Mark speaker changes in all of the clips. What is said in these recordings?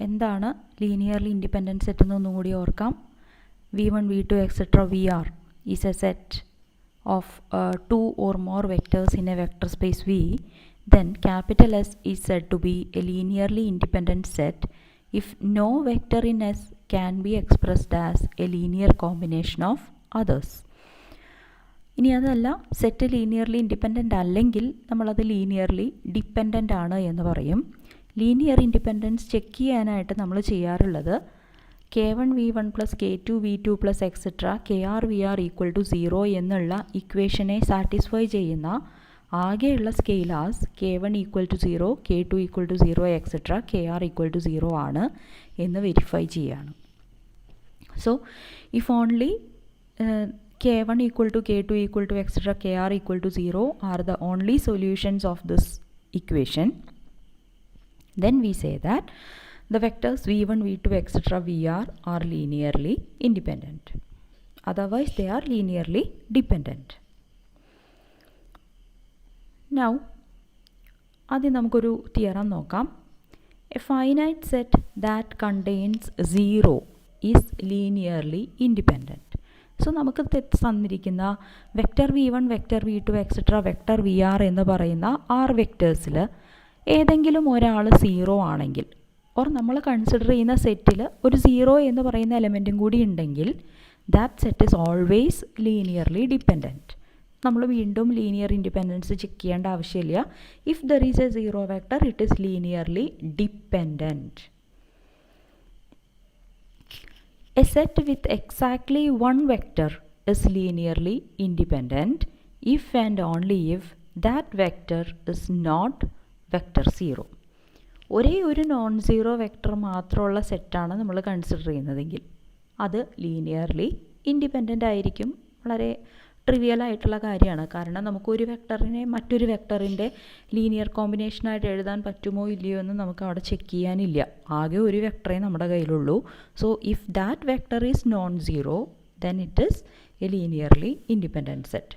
Speaker 1: എന്താണ് linearly independent set എന്നൊന്നും കൂടി ഓർക്കാം. v1 v2 etc. vr is a set of 2 or more vectors in a vector space V. Then capital S is said to be a linearly independent set if no vector in S can be expressed as a linear combination of others. ഇനി അതല്ല, set linearly independent അല്ലെങ്കിൽ നമ്മളത് linearly dependent ആണ് എന്ന് പറയും. Linear independence check ചെയ്യാനായിട്ട് നമ്മൾ ചെയ്യാറുള്ളത് k1 v1 plus k2 v2 plus etcetera kr vr equal to 0 എന്നുള്ള ഇക്വേഷനെ സാറ്റിസ്ഫൈ ചെയ്യുന്ന ആകെയുള്ള scalars k1 equal to 0, k2 equal to 0 etcetera kr equal to 0 ആണ് എന്ന് വെരിഫൈ ചെയ്യുകയാണ്. So if only k1 equal to k2 equal to etc. kr equal to 0 are the only solutions of this equation, then we say that the vectors v1 v2 etc. vr are linearly independent. Otherwise they are linearly dependent. Now ആദ്യം നമുക്കൊരു theorem നോക്കാം. A finite set that contains 0 is linearly independent. So നമുക്ക് തന്നിരിക്കുന്ന vector v1 vector v2 etcetera vector vr എന്ന് പറയുന്ന R വെക്റ്റേഴ്സിൽ ഏതെങ്കിലും ഒരാൾ 0 ആണെങ്കിൽ, ഓർ നമ്മൾ കൺസിഡർ ചെയ്യുന്ന സെറ്റിൽ ഒരു 0 എന്ന് പറയുന്ന എലമെൻറ്റും കൂടി ഉണ്ടെങ്കിൽ that set is always linearly dependent. നമ്മൾ വീണ്ടും ലീനിയർ ഇൻഡിപെൻഡൻസ് ചെക്ക് ചെയ്യേണ്ട ആവശ്യമില്ല. If there is A 0 vector it is linearly dependent. A set with exactly one vector is linearly independent if and only if that vector is not vector 0. ഒരേ ഒരു non zero vector മാത്രമുള്ള സെറ്റാണ് നമ്മൾ consider ചെയ്യുന്നതെങ്കിൽ അത് linearly independent ആയിരിക്കും. വളരെ trivial ആയിട്ടുള്ള കാര്യമാണ്. കാരണം നമുക്കൊരു വെക്ടറിനെ മറ്റൊരു വെക്ടറിൻ്റെ ലീനിയർ കോമ്പിനേഷനായിട്ട് എഴുതാൻ പറ്റുമോ ഇല്ലയോ എന്ന് നമുക്ക് അവിടെ ചെക്ക് ചെയ്യാനില്ല. ആകെ ഒരു വെക്ടറേ നമ്മുടെ കയ്യിലുള്ളൂ. So if that vector is non zero then it is a linearly independent set.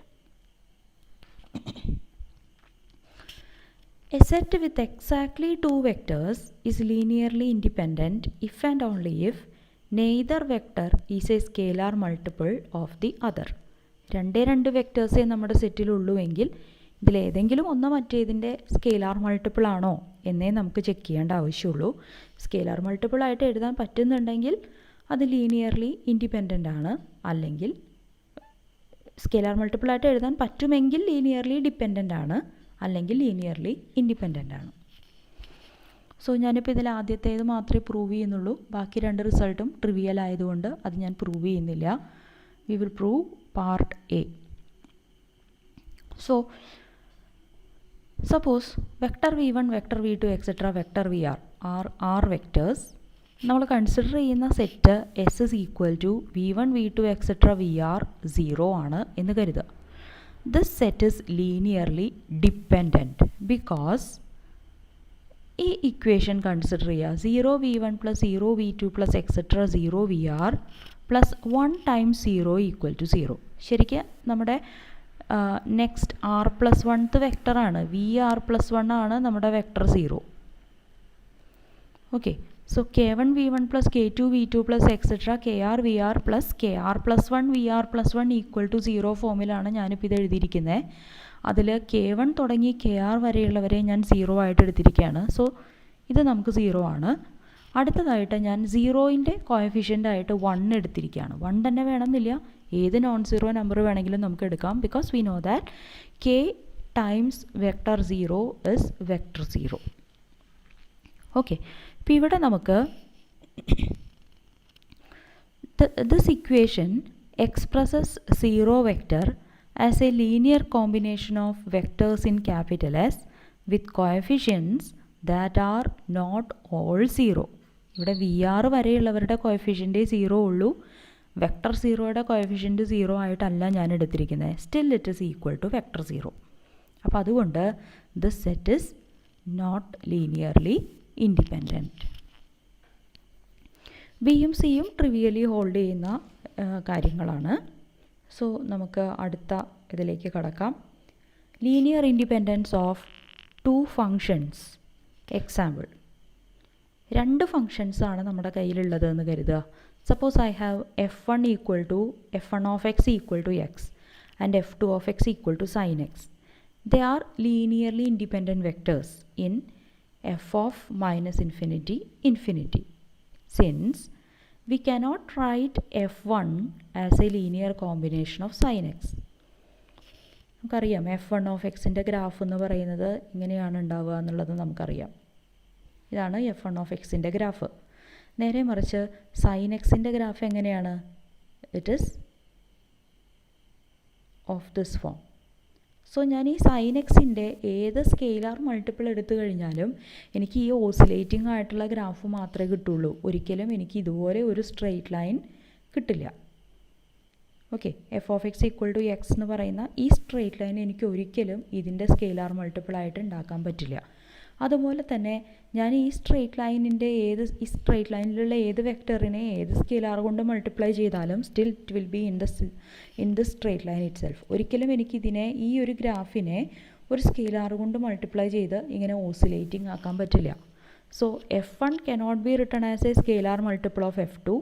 Speaker 1: A set with exactly two vectors is linearly independent if and only if neither vector is a scalar multiple of the other. രണ്ട് വെക്റ്റേഴ്സേ നമ്മുടെ സെറ്റിലുള്ളൂ എങ്കിൽ ഇതിലേതെങ്കിലും ഒന്ന് മറ്റേതിൻ്റെ scalar multiple ആണോ എന്നേ നമുക്ക് check ചെയ്യേണ്ട ആവശ്യമുള്ളൂ. സ്കെയിലാർ മൾട്ടിപ്പിൾ ആയിട്ട് എഴുതാൻ പറ്റുന്നുണ്ടെങ്കിൽ അത് ലീനിയർലി ഇൻഡിപെൻഡൻ്റ് ആണ്. അല്ലെങ്കിൽ സ്കെയിലാർ മൾട്ടിപ്പിൾ ആയിട്ട് എഴുതാൻ പറ്റുമെങ്കിൽ ലീനിയർലി ഡിപ്പെൻഡൻ്റ് ആണ്, അല്ലെങ്കിൽ ലീനിയർലി ഇൻഡിപെൻഡൻ്റ് ആണ്. സോ ഞാനിപ്പോൾ ഇതിൽ ആദ്യത്തേത് മാത്രമേ പ്രൂവ് ചെയ്യുന്നുള്ളൂ. ബാക്കി രണ്ട് റിസൾട്ടും ട്രിവിയൽ ആയതുകൊണ്ട് അത് ഞാൻ പ്രൂവ് ചെയ്യുന്നില്ല. We will prove part A. So suppose vector v1 vector v2 etc. vector vr are r vectors. നമ്മൾ കൺസിഡർ ചെയ്യുന്ന set S is equal to v1 v2 etc. vr 0 ആണ് എന്ന് കരുതുക. This set is linearly dependent because ഈ equation consider ചെയ്യുക. 0 v1 plus 0 v2 plus et cetera 0 vr plus 1 times 0 equal to 0. ശരിക്കും നമ്മുടെ next R plus 1th വെക്ടറാണ്. V R plus 1 ആണ് നമ്മുടെ vector 0. Okay, so k1 v1 plus k2 v2 plus etcetera kr vr plus kr plus 1 vr plus 1 equal to 0 ഫോമിലാണ് ഞാനിപ്പോൾ ഇത് എഴുതിയിരിക്കുന്നത്. അതിൽ k1 തുടങ്ങി kr വരെയുള്ളവരെ ഞാൻ 0 ആയിട്ട് എടുത്തിരിക്കുകയാണ്. സോ ഇത് നമുക്ക് 0 ആണ്. അടുത്തതായിട്ട് ഞാൻ 0ൻ്റെ കോഎഫിഷ്യൻ്റായിട്ട് 1 എടുത്തിരിക്കുകയാണ്. 1 തന്നെ വേണമെന്നില്ല, ഏത് നോൺ സീറോ നമ്പർ വേണമെങ്കിലും നമുക്ക് എടുക്കാം. Because we know that k times vector 0 is vector 0. Okay, ഇപ്പോൾ ഇവിടെ നമുക്ക് this equation expresses 0 vector as a linear combination of vectors in capital S with coefficients that are not all 0. ഇവിടെ V R വരെയുള്ളവരുടെ coefficient 0 ഉള്ളൂ. Vector 0യുടെ coefficient 0 ആയിട്ടല്ല ഞാൻ എടുത്തിരിക്കുന്നത്. Still it is equal to vector 0. അപ്പോൾ അതുകൊണ്ട് this set is not linearly independent. ബിയും സിയും ട്രിവിയലി hold ചെയ്യുന്ന കാര്യങ്ങളാണ്. സോ നമുക്ക് അടുത്ത ഇതിലേക്ക് കടക്കാം. Linear independence of two functions. Example, രണ്ട് ഫങ്ഷൻസാണ് നമ്മുടെ കയ്യിലുള്ളത് എന്ന് കരുതുക. Suppose I have f1 equal to f1 of X equal to X and f2 of X equal to sine X. They are linearly independent vectors in f of minus infinity infinity. Since we cannot write f1 as a linear combination of sin x. നമുക്കറിയാം f1 of എക്സിൻ്റെ graph എന്ന് പറയുന്നത് ഇങ്ങനെയാണ് ഉണ്ടാവുക എന്നുള്ളത് നമുക്കറിയാം. ഇതാണ് f1 of എക്സിൻ്റെ ഗ്രാഫ്. നേരെ മറിച്ച് സൈൻ എക്സിൻ്റെ ഗ്രാഫ് എങ്ങനെയാണ്? It is of this form. So ഞാൻ ഈ സൈൻ എക്സിൻ്റെ ഏത് സ്കെയിലാർ മൾട്ടിപ്പിൾ എടുത്തു കഴിഞ്ഞാലും എനിക്ക് ഈ ഓസിലേറ്റിംഗ് ആയിട്ടുള്ള ഗ്രാഫ് മാത്രമേ കിട്ടുള്ളൂ. ഒരിക്കലും എനിക്ക് ഇതുപോലെ ഒരു സ്ട്രെയിറ്റ് ലൈൻ കിട്ടില്ല. Okay, F of X equal to X എന്ന് പറയുന്ന ഈ സ്ട്രെയിറ്റ് ലൈൻ എനിക്ക് ഒരിക്കലും ഇതിൻ്റെ സ്കെയിലാർ മൾട്ടിപ്പിൾ ആയിട്ട് ഉണ്ടാക്കാൻ പറ്റില്ല. അതുപോലെ തന്നെ ഞാൻ ഈ സ്ട്രെയിറ്റ് ലൈനിലുള്ള ഏത് വെക്ടറിനെ ഏത് സ്കെയിലാർ കൊണ്ട് മൾട്ടിപ്ലൈ ചെയ്താലും still it will be in the straight line it self. ഒരിക്കലും എനിക്കിതിനെ ഈ ഒരു ഗ്രാഫിനെ ഒരു സ്കെയിലാർ കൊണ്ട് മൾട്ടിപ്ലൈ ചെയ്ത് ഇങ്ങനെ ഓസിലേറ്റിംഗ് ആക്കാൻ പറ്റില്ല. So f1 cannot be written as a scalar multiple of f2.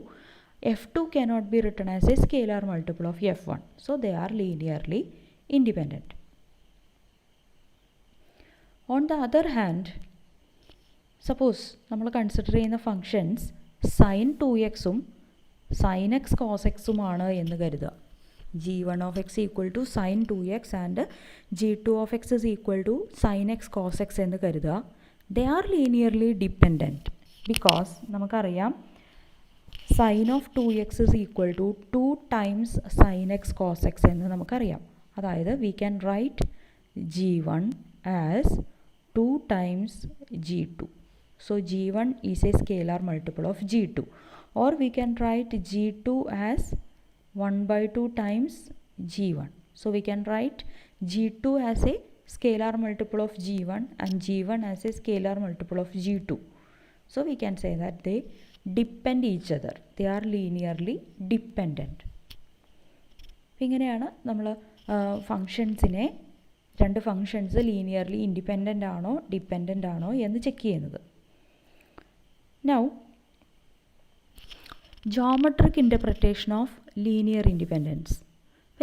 Speaker 1: f2 cannot be written as a scalar multiple of f1. So they are linearly independent. On the other hand, suppose നമ്മൾ consider ചെയ്യുന്ന functions sine 2x-ഉം sine X cos എക്സുമാണ് എന്ന് കരുതുക. g1 of x equal to sine 2x and g2 of x is equal to sine X cos X എന്ന് കരുതുക. They are linearly dependent because നമുക്കറിയാം sine of 2x is equal to 2 times sine X cos X എന്ന് നമുക്കറിയാം. അതായത് we can write g1 as 2 times g2. So g1 is a scalar multiple of g2, or we can write g2 as 1/2 times g1. So we can write g2 as a scalar multiple of g1 and g1 as a scalar multiple of g2. So we can say that they depend each other. They are linearly dependent. ഇങ്ങനെയാണ് നമ്മൾ ഫങ്ഷൻസിനെ രണ്ട് functions linearly independent ആണോ dependent ആണോ എന്ന് check ചെയ്യുന്നത്. Now geometric interpretation of linear independence.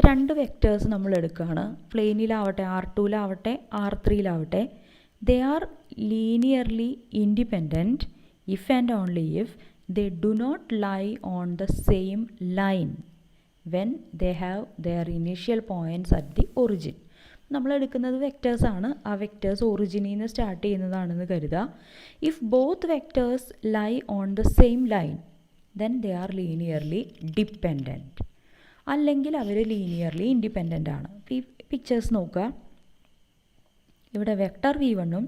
Speaker 1: രണ്ട് vectors നമ്മൾ എടുക്കുകയാണ്. പ്ലെയിനിലാവട്ടെ R2-ലാവട്ടെ R3-ലാവട്ടെ they are linearly independent if and only if they do not lie on the same line when they have their initial points at the origin. നമ്മൾ എടുക്കുന്നത് വെക്റ്റേഴ്സാണ്. ആ vectors ഒറിജിനിൽ നിന്ന് സ്റ്റാർട്ട് ചെയ്യുന്നതാണെന്ന് കരുതുക. If both vectors lie on the same line then they are linearly dependent. അല്ലെങ്കിൽ അവർ linearly independent ആണ്. ഈ പിക്ചേഴ്സ് നോക്കുക. ഇവിടെ വെക്ടർ v1-ഉം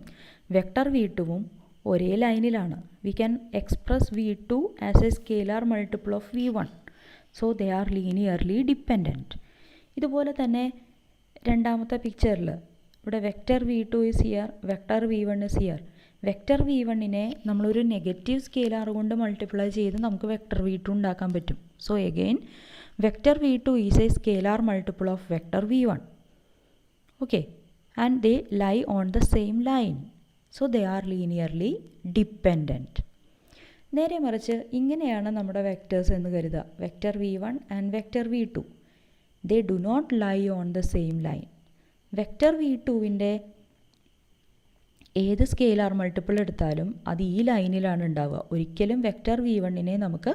Speaker 1: വെക്ടർ v2-വും ഒരേ ലൈനിലാണ്. We can express v2 as a scalar multiple of v1. So they are linearly dependent. ഇതുപോലെ തന്നെ രണ്ടാമത്തെ പിക്ചറിൽ ഇവിടെ vector v2 is here, vector v1 is here. Vector v1-നെ നമ്മളൊരു നെഗറ്റീവ് സ്കേലാർ കൊണ്ട് മൾട്ടിപ്ലൈ ചെയ്ത് നമുക്ക് വെക്ടർ v2 ഉണ്ടാക്കാൻ പറ്റും. So again vector v2 is a scalar multiple of vector v1. Okay, and they lie on the same line. So they are linearly dependent. നേരെ മറിച്ച് ഇങ്ങനെയാണ് നമ്മുടെ വെക്റ്റേഴ്സ് എന്ന് കരുതുക. Vector v1 and vector v2 they do not lie on the same line. Vector v2-വിൻ്റെ ഏത് scalar multiple എടുത്താലും അത് ഈ ലൈനിലാണ് ഉണ്ടാവുക. ഒരിക്കലും വെക്ടർ v1-നെ നമുക്ക്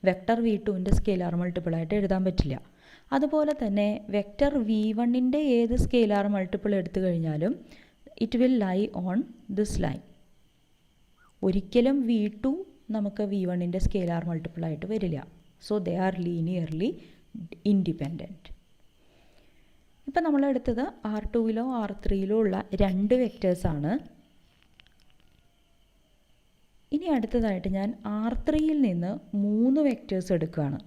Speaker 1: വെക്ടർ v2-ൻ്റെ സ്കേലാർ മൾട്ടിപ്പിളായിട്ട് എഴുതാൻ പറ്റില്ല. അതുപോലെ തന്നെ വെക്ടർ v1-ൻ്റെ ഏത് സ്കേലാർ മൾട്ടിപ്പിൾ എടുത്തു കഴിഞ്ഞാലും it will lie on this line. ഒരിക്കലും v2 നമുക്ക് v1-ൻ്റെ സ്കേലാർ മൾട്ടിപ്പിളായിട്ട് വരില്ല. So they are linearly independent. ഇപ്പം നമ്മളെടുത്തത് R2-ലോ R3-ലോ ഉള്ള രണ്ട് വെക്റ്റേഴ്സാണ്. ഇനി അടുത്തതായിട്ട് ഞാൻ R3-യിൽ നിന്ന് 3 വെക്റ്റേഴ്സ് എടുക്കുകയാണ്.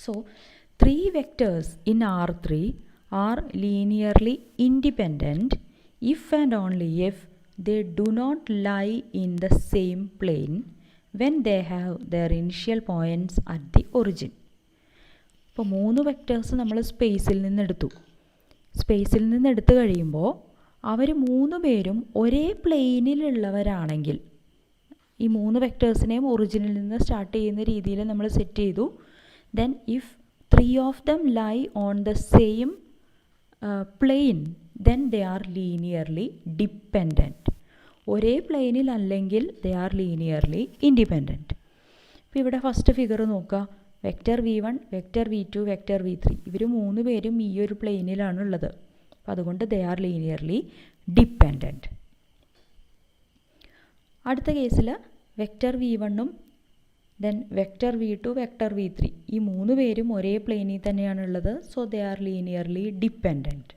Speaker 1: So 3 vectors in R3 R linearly independent if and only if they do not lie in the same plane when they have their initial points at the origin. ഇപ്പോൾ 3 വെക്റ്റേഴ്സ് നമ്മൾ സ്പേസിൽ നിന്നെടുത്തു കഴിയുമ്പോൾ അവർ 3 പേരും ഒരേ പ്ലെയിനിലുള്ളവരാണെങ്കിൽ ഈ 3 വെക്ടേഴ്സിനെയും ഒറിജിനിൽ നിന്ന് സ്റ്റാർട്ട് ചെയ്യുന്ന രീതിയിൽ നമ്മൾ സെറ്റ് ചെയ്തു. Then if 3 of them lie on the same plane then they are linearly dependent. ഒരേ പ്ലെയിനിൽ അല്ലെങ്കിൽ ദേ ആർ ലീനിയർലി ഇൻഡിപെൻഡൻറ്റ്. ഇപ്പോൾ ഇവിടെ ഫസ്റ്റ് ഫിഗർ നോക്കുക. Vector v1, vector v2, vector v3 ഇവർ 3 പേരും ഈ ഒരു പ്ലെയിനിലാണുള്ളത്. അപ്പോൾ അതുകൊണ്ട് ദേ ആർ ലീനിയർലി ഡിപ്പെൻഡൻറ്റ്. അടുത്ത കേസിൽ വെക്റ്റർ v1ഉം then vector v2, vector v3 ഈ 3 പേരും ഒരേ പ്ലെയിനിൽ തന്നെയാണുള്ളത്. So they are linearly dependent.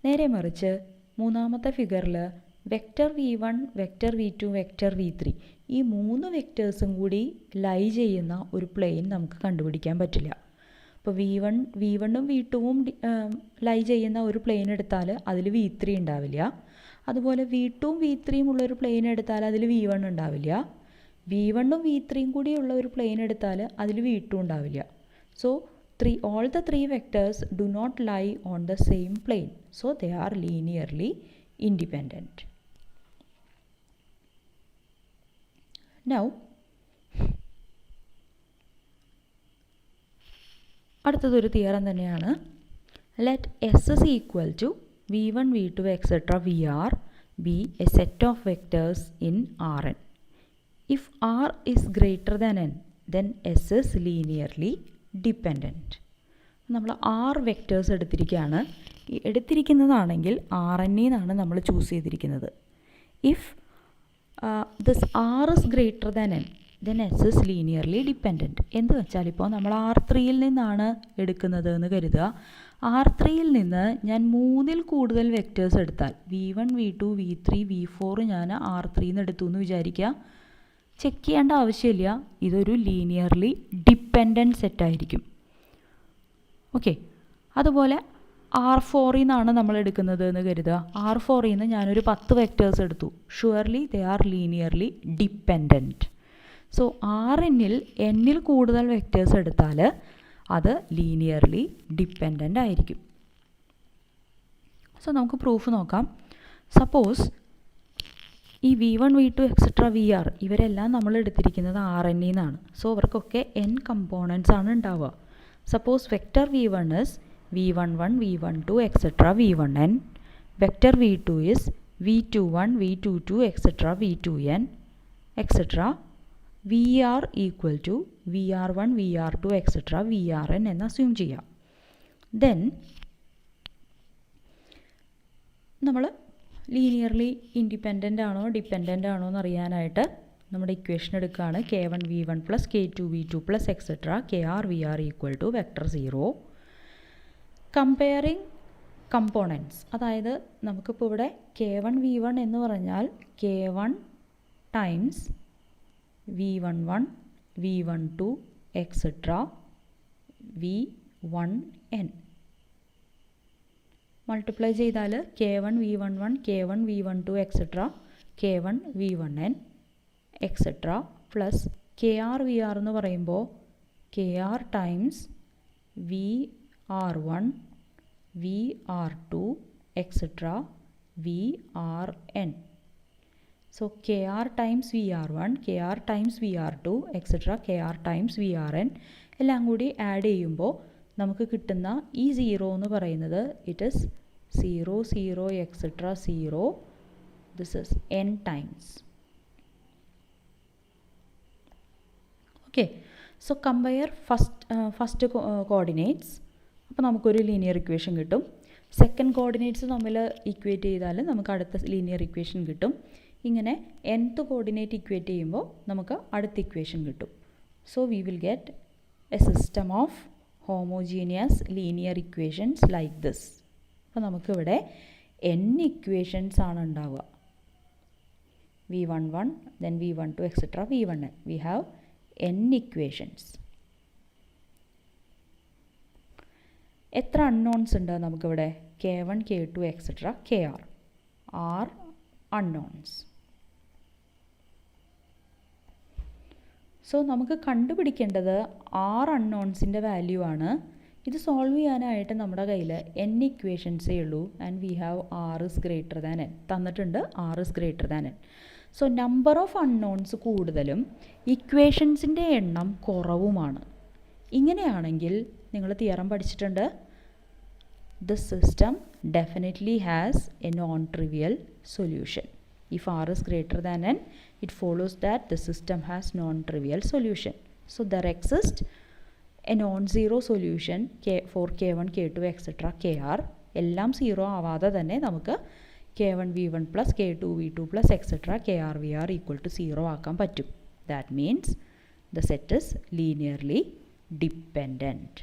Speaker 1: നേരെ മറിച്ച് മൂന്നാമത്തെ ഫിഗറിൽ vector v1, vector v2, vector v3 ഈ 3 വെക്റ്റേഴ്സും കൂടി ലൈ ചെയ്യുന്ന ഒരു പ്ലെയിൻ നമുക്ക് കണ്ടുപിടിക്കാൻ പറ്റില്ല. അപ്പോൾ v1ഉം v2ഉം ലൈ ചെയ്യുന്ന ഒരു പ്ലെയിൻ എടുത്താൽ അതിൽ v3 ഉണ്ടാവില്ല. അതുപോലെ v2ഉം v3യും ഉള്ളൊരു പ്ലെയിൻ എടുത്താൽ അതിൽ v1 ഉണ്ടാവില്ല. v1ഉം v3യും കൂടിയുള്ള ഒരു പ്ലെയിൻ എടുത്താൽ അതിൽ v2 ഉണ്ടാവില്ല. So all the 3 vectors do not lie on the same plane. So they are linearly independent. Now അടുത്തതൊരു തിയറം തന്നെയാണ്. Let S is equal to v1, v2, etc. vr be a set of vectors in Rn. If R is greater than n, then S is linearly dependent. നമ്മൾ R vectors എടുത്തിരിക്കുകയാണ്. ഈ എടുത്തിരിക്കുന്നതാണെങ്കിൽ Rn എന്നാണ് നമ്മൾ choose ചെയ്തിരിക്കുന്നത്. If this R is greater than n, then S is linearly dependent. എന്ന് വെച്ചാൽ ഇപ്പോൾ നമ്മൾ R3യിൽ നിന്നാണ് എടുക്കുന്നത് എന്ന് കരുതുക. R3യിൽ നിന്ന് ഞാൻ 3ൽ കൂടുതൽ വെക്റ്റേഴ്സ് എടുത്താൽ v1, v2, v3, v4 ഞാൻ R3യിൽ നിന്ന് എടുത്തു എന്ന് വിചാരിക്കുക. ചെക്ക് ചെയ്യേണ്ട ആവശ്യമില്ല. ഇതൊരു ലീനിയർലി ഡിപ്പെൻഡൻറ്റ് സെറ്റായിരിക്കും. ഓക്കെ. അതുപോലെ R4ൽ നിന്നാണ് നമ്മൾ എടുക്കുന്നത് എന്ന് കരുതുക. R4ൽ നിന്ന് ഞാനൊരു 10 വെക്റ്റേഴ്സ് എടുത്തു. Surely they are linearly dependent. So Rnൽ n കൂടുതൽ വെക്റ്റേഴ്സ് എടുത്താൽ അത് ലീനിയർലി ഡിപ്പെൻഡൻ്റ് ആയിരിക്കും. സോ നമുക്ക് പ്രൂഫ് നോക്കാം. സപ്പോസ് ഈ v1, v2, etc. vr ഇവരെല്ലാം നമ്മൾ എടുത്തിരിക്കുന്നത് Rn നിന്നാണ്. സോ അവർക്കൊക്കെ n കമ്പോണൻസ് ആണ് ഉണ്ടാവുക. Suppose vector v1 is v11, v12, etc. v1n. Vector v2 is v21, v22, etc. v2n, etc. vr equal to vr1, vr2, etc. vrn എന്ന് assume ചെയ്യാം. Then നമ്മൾ ലീനിയർലി ഇൻഡിപെൻഡൻ്റ് ആണോ dependent ആണോ എന്ന് അറിയാനായിട്ട് നമ്മുടെ ഇക്വേഷൻ എടുക്കുകയാണ്. k1 v1 plus k2 v2 plus etcetera kr vr equal to vector 0. Comparing components, അതായത് നമുക്കിപ്പോൾ ഇവിടെ k1 v1 എന്ന് പറഞ്ഞാൽ k1 times v11, v12, etcetera v1n multiply ചെയ്താൽ k1 v11, k1 v12, etcetera k1 v1n, etcetera plus kr vr എന്ന് പറയുമ്പോൾ kr times vr1, vr2, etcetera vrn. So kr times vr1, kr times vr2, etc. kr times vrn എല്ലാം കൂടി add ചെയ്യുമ്പോൾ നമുക്ക് കിട്ടുന്ന ഈ 0 എന്ന് പറയുന്നത് it is 0, 0, etcetera 0. This is n times. Okay. So compare first coordinates. അപ്പോൾ നമുക്കൊരു ലീനിയർ ഇക്വേഷൻ കിട്ടും. സെക്കൻഡ് കോർഡിനേറ്റ്സ് തമ്മിൽ ഇക്വേറ്റ് ചെയ്താൽ നമുക്ക് അടുത്ത ലീനിയർ ഇക്വേഷൻ കിട്ടും. ഇങ്ങനെ nth കോർഡിനേറ്റ് ഇക്വേറ്റ് ചെയ്യുമ്പോൾ നമുക്ക് അടുത്ത ഇക്വേഷൻ കിട്ടും. So we will get A system of homogeneous linear equations like this. അപ്പോൾ നമുക്കിവിടെ n ഇക്വേഷൻസ് ആണ് ഉണ്ടാവുക. v11, then v12, etc. v1n. We have n equations. എത്ര അൺനോൺസ് ഉണ്ട് നമുക്കിവിടെ? k1, k2, etc. kr are unknowns. So നമുക്ക് കണ്ടുപിടിക്കേണ്ടത് 6 അൺനോൺസിൻ്റെ value ആണ്. ഇത് സോൾവ് ചെയ്യാനായിട്ട് നമ്മുടെ കയ്യിൽ n ഇക്വേഷൻസേ ഉള്ളൂ. And we have r is greater than n തന്നിട്ടുണ്ട്. r is greater than n. So number of unknowns കൂടുതലും ഇക്വേഷൻസിൻ്റെ എണ്ണം കുറവുമാണ്. ഇങ്ങനെയാണെങ്കിൽ നിങ്ങൾ തിയറം പഠിച്ചിട്ടുണ്ട്, the system definitely has a non-trivial solution. If r is greater than n, it follows that the system has non-trivial solution. So there exists a non-zero solution for k1, k2, etc. kr. എല്ലാം zero ആവാതെ തന്നെ നമുക്ക് k1 v1 plus k2 v2 plus etc. kr vr equal to 0 ആക്കാൻ പറ്റും. That means the set is linearly dependent.